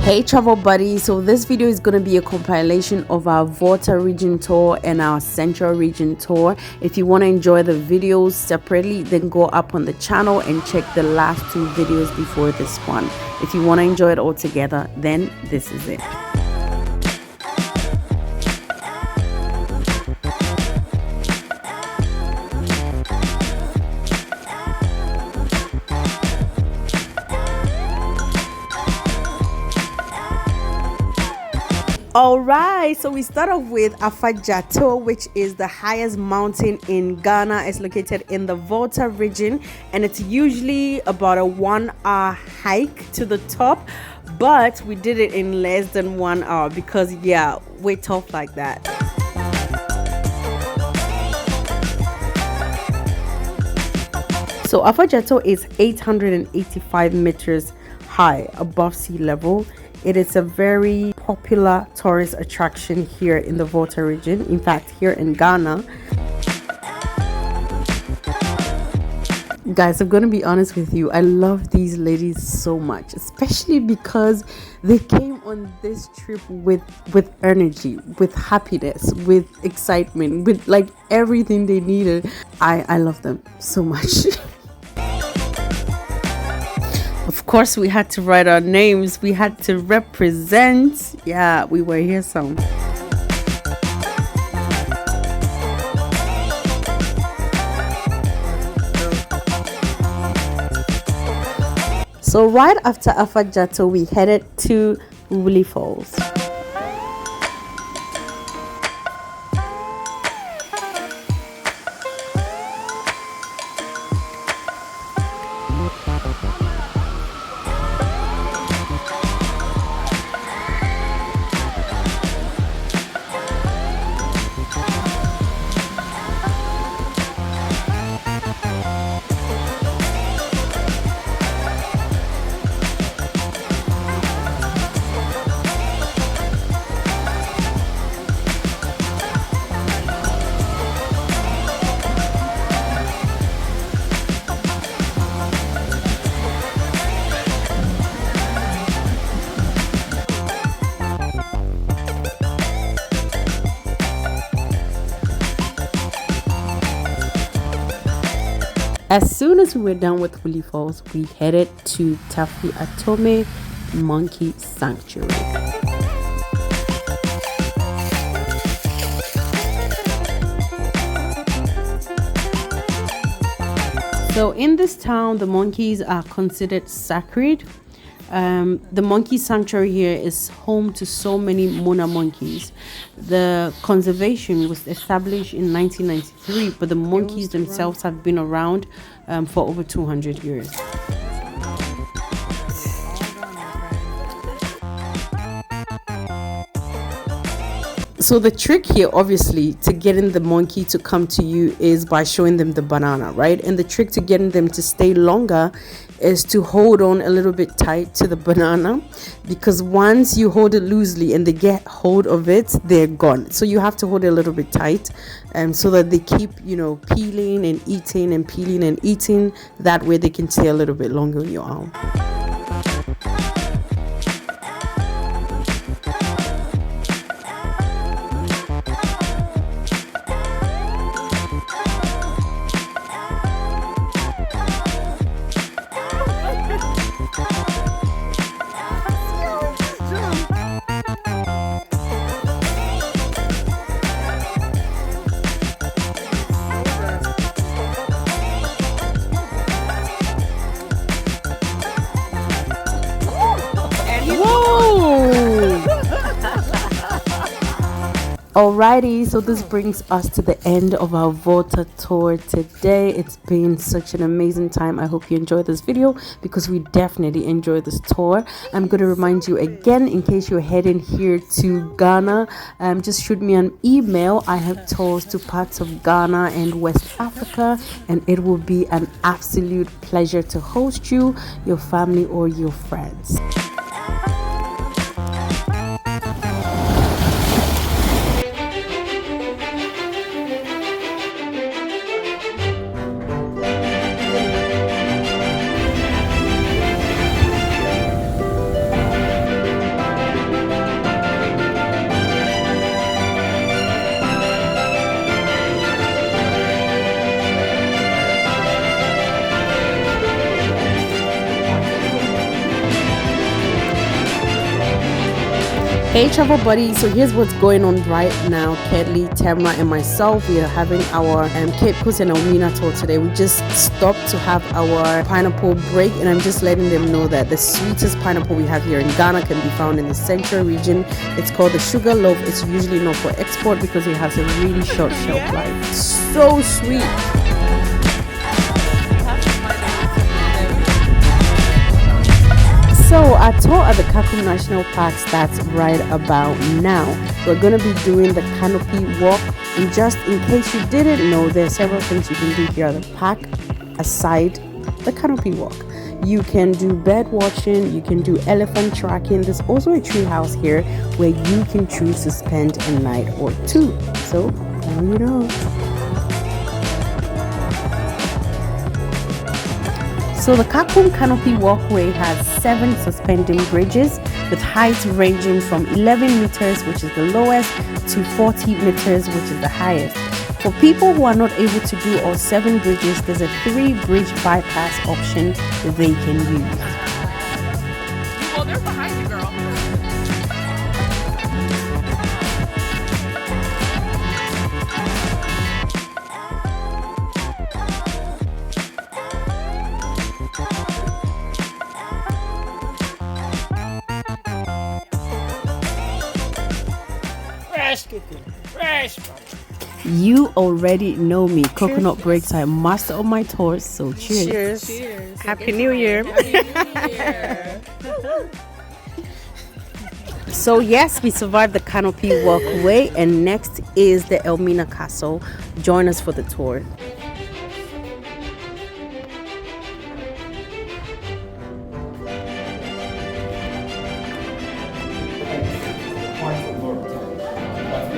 Hey travel buddies, so this video is going to be a compilation of our Volta region tour and our Central region tour. If you want to enjoy the videos separately, then go up on the channel and check the last two videos before this one. If you want to enjoy it all together, then this is it. Alright, so we start off with Afadjato, which is the highest mountain in Ghana. It's located in the Volta region, and it's usually about a 1 hour hike to the top, but we did it in less than 1 hour because yeah, we're tough like that. So Afadjato is 885 meters high above sea level. It is a very popular tourist attraction here in the Volta region, in fact here in Ghana. Guys, I'm gonna be honest with you, I love these ladies so much, especially because they came on this trip with energy, with happiness, with excitement, with like everything they needed. I love them so much. Of course, we had to write our names. We had to represent. Yeah, we were here some. So right after Afadjato, we headed to Woolly Falls. As soon as we were done with Woolly Falls, we headed to Tafi Atome Monkey Sanctuary. So in this town, the monkeys are considered sacred. The monkey sanctuary here is home to so many Mona monkeys. The conservation was established in 1993, but the monkeys themselves have been around for over 200 years. So the trick here, obviously, to getting the monkey to come to you is by showing them the banana, right? And the trick to getting them to stay longer is to hold on a little bit tight to the banana, because once you hold it loosely and they get hold of it, they're gone. So you have to hold it a little bit tight, so that they keep, peeling and eating and peeling and eating. That way they can stay a little bit longer on your arm. Alrighty, so this brings us to the end of our Volta tour today. It's been such an amazing time. I hope you enjoyed this video, because we definitely enjoyed this tour. I'm going to remind you again, in case you're heading here to Ghana, just shoot me an email. I have tours to parts of Ghana and West Africa, and it will be an absolute pleasure to host you, your family, or your friends. Hey travel buddies, so here's what's going on right now. Kedley, Tamra and myself, we are having our Cape Coast and Elmina tour today. We just stopped to have our pineapple break, and I'm just letting them know that the sweetest pineapple we have here in Ghana can be found in the Central Region. It's called the Sugar Loaf. It's usually not for export because it has a really short shelf life. So sweet. So our tour at the Kakum National Park starts right about now. We're going to be doing the canopy walk, and just in case you didn't know, there are several things you can do here at the park aside the canopy walk. You can do bird watching, you can do elephant tracking. There's also a tree house here where you can choose to spend a night or two. So now you know. So the Kakum Canopy Walkway has 7 suspending bridges with heights ranging from 11 meters, which is the lowest, to 40 meters, which is the highest. For people who are not able to do all 7 bridges, there's a 3-bridge bypass option that they can use. Well, they're behind you, girl. You already know me. Coconut breaks are a master of my tours, so cheers. Cheers. Happy New Year. Happy New Year. So yes, we survived the canopy walkway, and next is the Elmina Castle. Join us for the tour.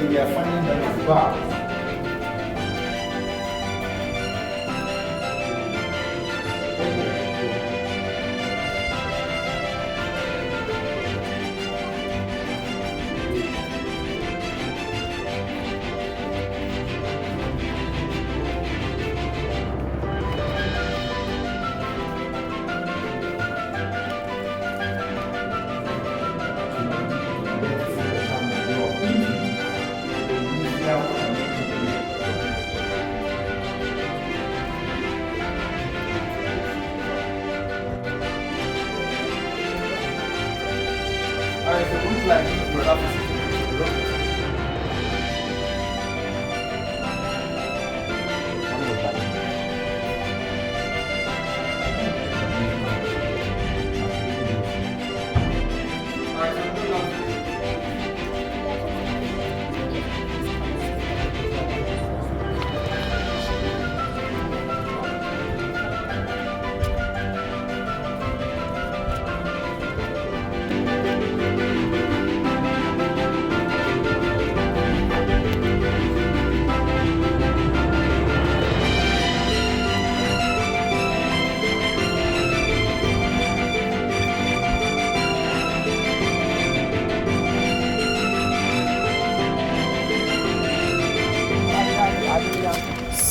We are finding that it's bar.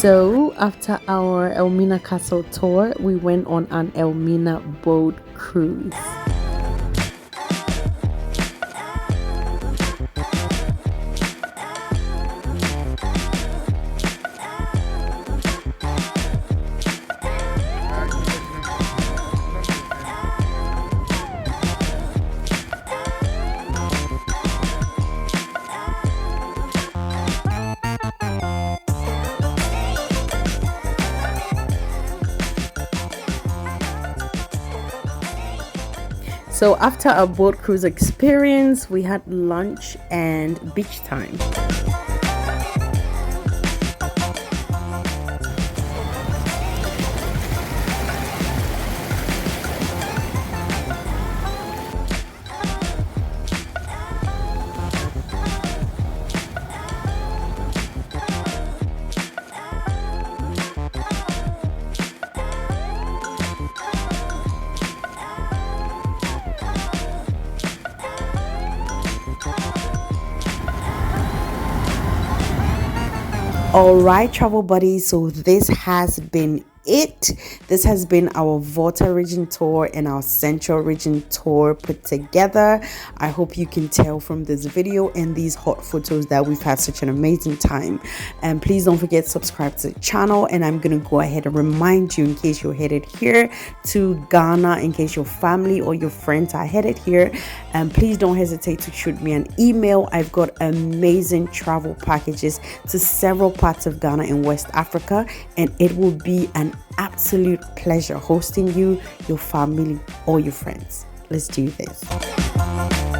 So after our Elmina Castle tour, we went on an Elmina boat cruise. So after our boat cruise experience, we had lunch and beach time. All right, travel buddies, so this has been it. This has been our Volta region tour and our Central region tour put together. I hope you can tell from this video and these hot photos that we've had such an amazing time. And please don't forget to subscribe to the channel, and I'm gonna go ahead and remind you, in case you're headed here to Ghana, in case your family or your friends are headed here, and please don't hesitate to shoot me an email. I've got amazing travel packages to several parts of Ghana and West Africa, and it will be an absolute pleasure hosting you, your family, or your friends. Let's do this.